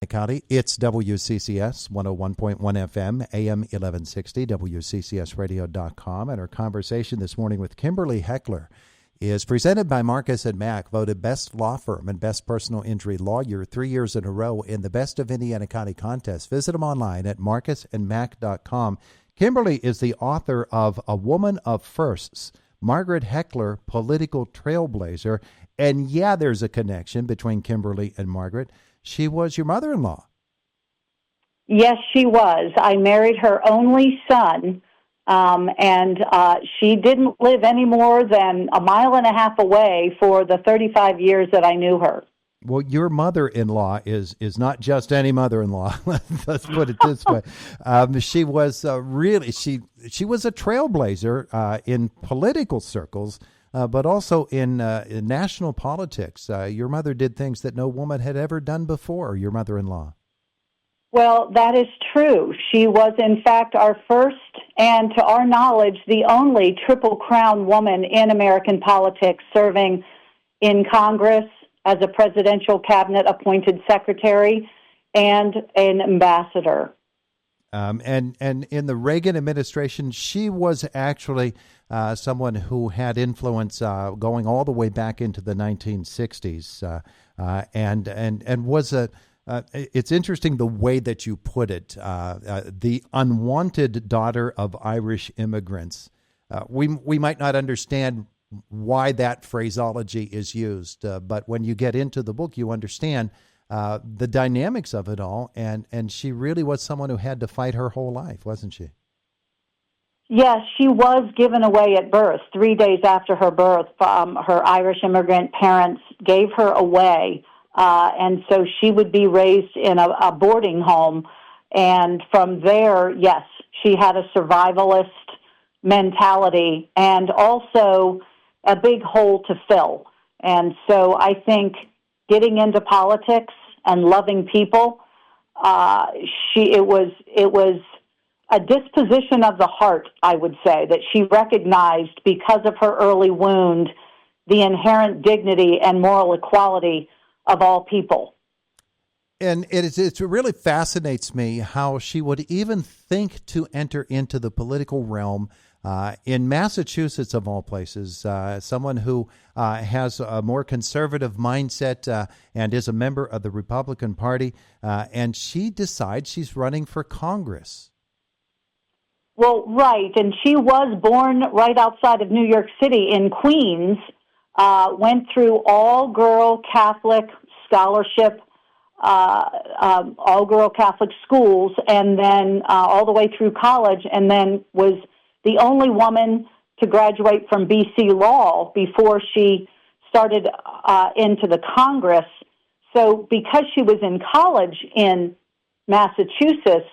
County. It's WCCS 101.1 FM, AM 1160, WCCSradio.com. And our conversation this morning with Kimberly Heckler is presented by Marcus & Mack, voted best law firm and best personal injury lawyer 3 years in a row in the Best of Indiana County contest. Visit them online at marcusandmack.com. Kimberly is the author of A Woman of Firsts, Margaret Heckler, Political Trailblazer. And yeah, there's a connection between Kimberly and Margaret. She was your mother-in-law. Yes, she was. I married her only son, and she didn't live any more than a mile and a half away for the 35 years that I knew her. Well, your mother-in-law is not just any mother-in-law. Let's put it this way. She was she was a trailblazer in political circles, but also in national politics. Your mother did things that no woman had ever done before, your mother-in-law. Well, that is true. She was, in fact, our first, and to our knowledge, the only Triple Crown woman in American politics, serving in Congress as a presidential cabinet-appointed secretary and an ambassador. And in the Reagan administration, she was actually someone who had influence going all the way back into the 1960s, and was a. It's interesting the way that you put it, the unwanted daughter of Irish immigrants. We might not understand why that phraseology is used, but when you get into the book, you understand the dynamics of it all, and she really was someone who had to fight her whole life, wasn't she? Yes, she was given away at birth. 3 days after her birth, her Irish immigrant parents gave her away, and so she would be raised in a boarding home. And from there, yes, she had a survivalist mentality and also a big hole to fill. And so I think getting into politics and loving people, it was a disposition of the heart, I would say, that she recognized because of her early wound, the inherent dignity and moral equality of all people. And it really fascinates me how she would even think to enter into the political realm in Massachusetts, of all places, someone who has a more conservative mindset and is a member of the Republican Party, and she decides she's running for Congress. Well, right, and she was born right outside of New York City in Queens, went through all-girl Catholic scholarship, all-girl Catholic schools, and then all the way through college, and then was the only woman to graduate from BC Law before she started into the Congress. So because she was in college in Massachusetts,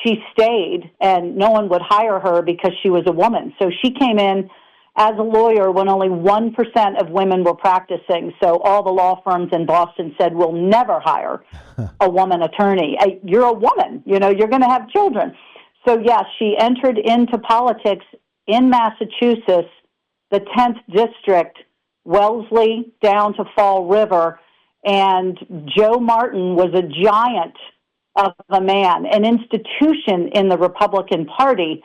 she stayed, and no one would hire her because she was a woman. So she came in as a lawyer when only 1% of women were practicing. So all the law firms in Boston said, we'll never hire a woman attorney. You're a woman, you're going to have children. So, yes, she entered into politics in Massachusetts, the 10th District, Wellesley down to Fall River, and Joe Martin was a giant of a man, an institution in the Republican Party,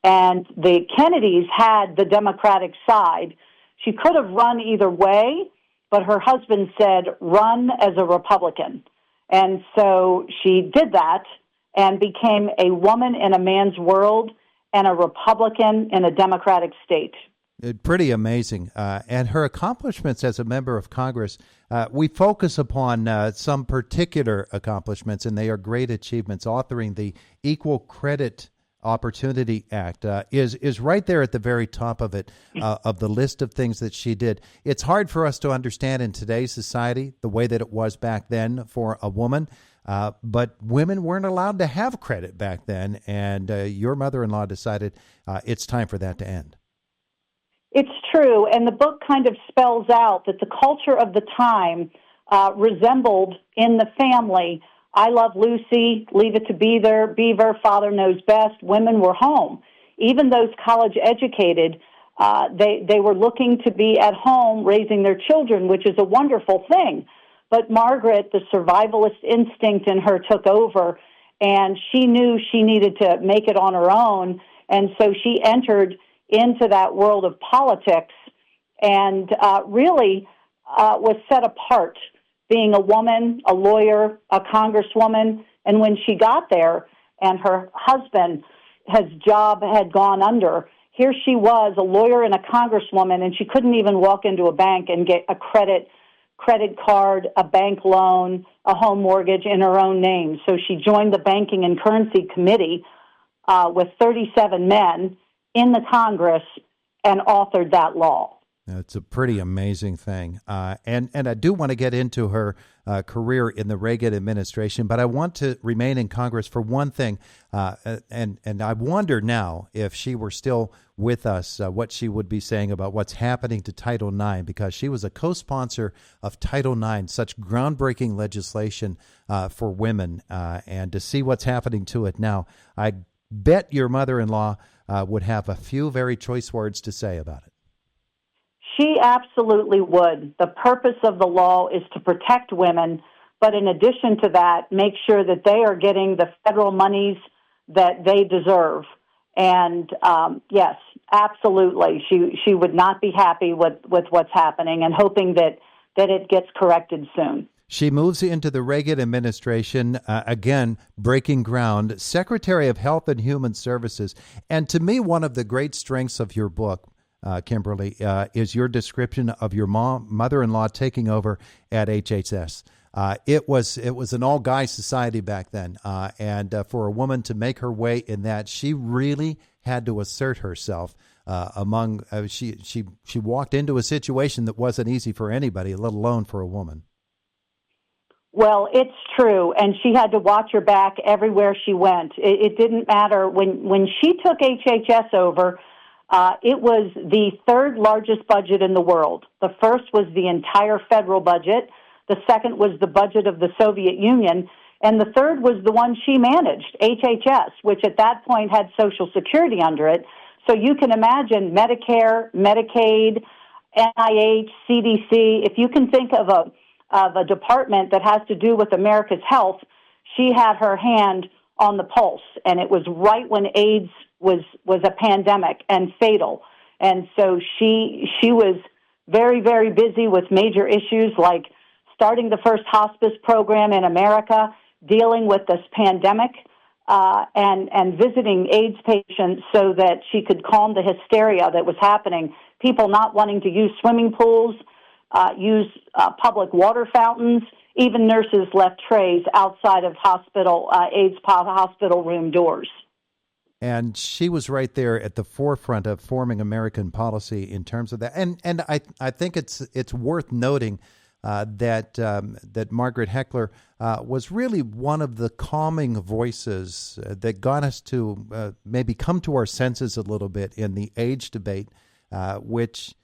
and the Kennedys had the Democratic side. She could have run either way, but her husband said, run as a Republican. And so she did that and became a woman in a man's world and a Republican in a Democratic state. Pretty amazing. And her accomplishments as a member of Congress, we focus upon some particular accomplishments, and they are great achievements. Authoring the Equal Credit Opportunity Act is right there at the very top of it, of the list of things that she did. It's hard for us to understand in today's society the way that it was back then for a woman. But women weren't allowed to have credit back then, and your mother-in-law decided it's time for that to end. It's true, and the book kind of spells out that the culture of the time resembled in the family, I love Lucy, leave it to Beaver, father knows best, women were home. Even those college-educated, they were looking to be at home raising their children, which is a wonderful thing. But Margaret, the survivalist instinct in her took over, and she knew she needed to make it on her own, and so she entered into that world of politics and really was set apart, being a woman, a lawyer, a congresswoman. And when she got there and her husband, his job had gone under, here she was, a lawyer and a congresswoman, and she couldn't even walk into a bank and get a credit card, a bank loan, a home mortgage in her own name. So she joined the Banking and Currency Committee with 37 men in the Congress and authored that law. It's a pretty amazing thing. And I do want to get into her career in the Reagan administration, but I want to remain in Congress for one thing. And I wonder now if she were still with us, what she would be saying about what's happening to Title IX, because she was a co-sponsor of Title IX, such groundbreaking legislation for women. And to see what's happening to it now, I bet your mother-in-law would have a few very choice words to say about it. She absolutely would. The purpose of the law is to protect women, but in addition to that, make sure that they are getting the federal monies that they deserve. And yes, absolutely, she would not be happy with what's happening and hoping that it gets corrected soon. She moves into the Reagan administration, again, breaking ground, Secretary of Health and Human Services. And to me, one of the great strengths of your book, Kimberly, is your description of your mother-in-law taking over at HHS. It was an all-guy society back then, and for a woman to make her way in that, she really had to assert herself. She walked into a situation that wasn't easy for anybody, let alone for a woman. Well, it's true, and she had to watch her back everywhere she went. It didn't matter. When she took HHS over, it was the third largest budget in the world. The first was the entire federal budget. The second was the budget of the Soviet Union. And the third was the one she managed, HHS, which at that point had Social Security under it. So you can imagine Medicare, Medicaid, NIH, CDC. If you can think of a department that has to do with America's health, she had her hand on the pulse. And it was right when AIDS was a pandemic and fatal. And so she was very, very busy with major issues like starting the first hospice program in America, dealing with this pandemic, and visiting AIDS patients so that she could calm the hysteria that was happening. People not wanting to use swimming pools, use public water fountains. Even nurses left trays outside of AIDS hospital room doors. And she was right there at the forefront of forming American policy in terms of that. And I think it's worth noting that Margaret Heckler was really one of the calming voices that got us to maybe come to our senses a little bit in the AIDS debate, which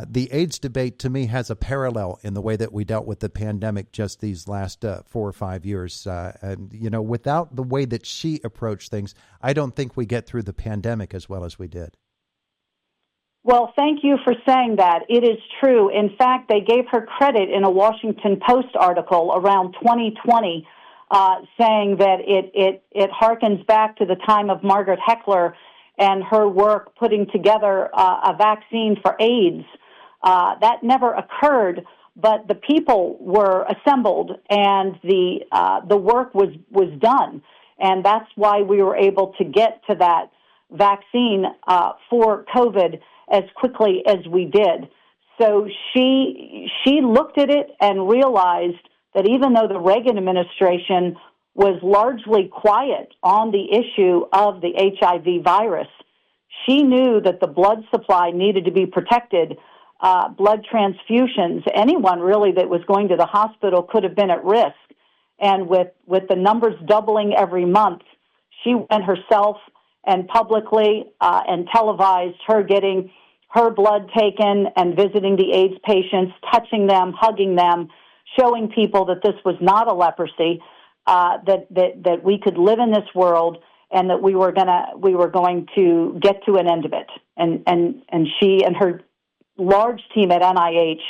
the AIDS debate to me has a parallel in the way that we dealt with the pandemic just these last 4 or 5 years. And, without the way that she approached things, I don't think we get through the pandemic as well as we did. Well, thank you for saying that. It is true. In fact, they gave her credit in a Washington Post article around 2020, saying that it harkens back to the time of Margaret Heckler and her work putting together a vaccine for AIDS. That never occurred, but the people were assembled and the work was done. And that's why we were able to get to that vaccine for COVID as quickly as we did. So she looked at it and realized that even though the Reagan administration was largely quiet on the issue of the HIV virus, she knew that the blood supply needed to be protected. Blood transfusions, anyone really that was going to the hospital could have been at risk. And with the numbers doubling every month, she went herself and publicly and televised her getting her blood taken and visiting the AIDS patients, touching them, hugging them, showing people that this was not a leprosy, that we could live in this world, and that we were going to get to an end of it. And she and her large team at NIH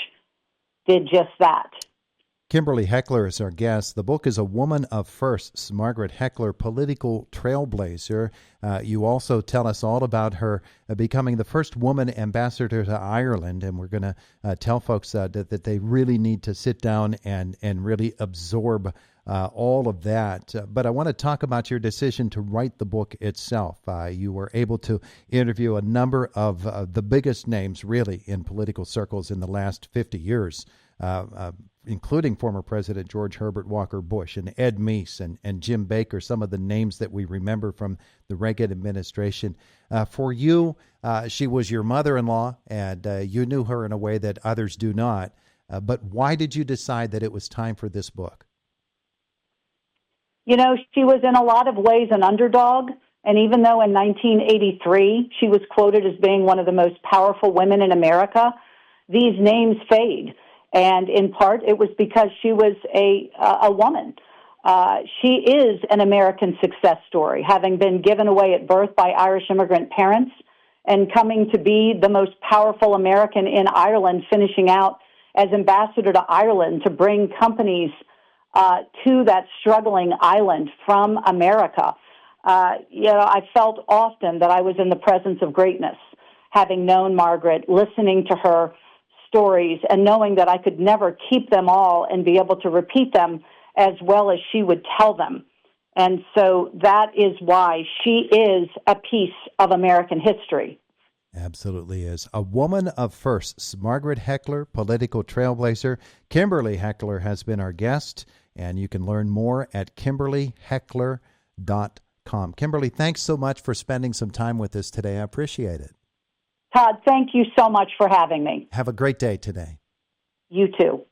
did just that. Kimberly Heckler is our guest. The book is A Woman of Firsts, Margaret Heckler, Political Trailblazer. You also tell us all about her becoming the first woman ambassador to Ireland, and we're going to tell folks that they really need to sit down and really absorb all of that. But I want to talk about your decision to write the book itself. You were able to interview a number of the biggest names, really, in political circles in the last 50 years. Including former President George Herbert Walker Bush and Ed Meese and Jim Baker, some of the names that we remember from the Reagan administration. For you, she was your mother-in-law, and you knew her in a way that others do not. But why did you decide that it was time for this book? You know, she was in a lot of ways an underdog, and even though in 1983 she was quoted as being one of the most powerful women in America, these names fade. And in part, it was because she was a woman. She is an American success story, having been given away at birth by Irish immigrant parents and coming to be the most powerful American in Ireland, finishing out as ambassador to Ireland to bring companies to that struggling island from America. I felt often that I was in the presence of greatness, having known Margaret, listening to her stories, and knowing that I could never keep them all and be able to repeat them as well as she would tell them. And so that is why she is a piece of American history. Absolutely is. A Woman of Firsts, Margaret Heckler, Political Trailblazer. Kimberly Heckler has been our guest, and you can learn more at KimberlyHeckler.com. Kimberly, thanks so much for spending some time with us today. I appreciate it. Todd, thank you so much for having me. Have a great day today. You too.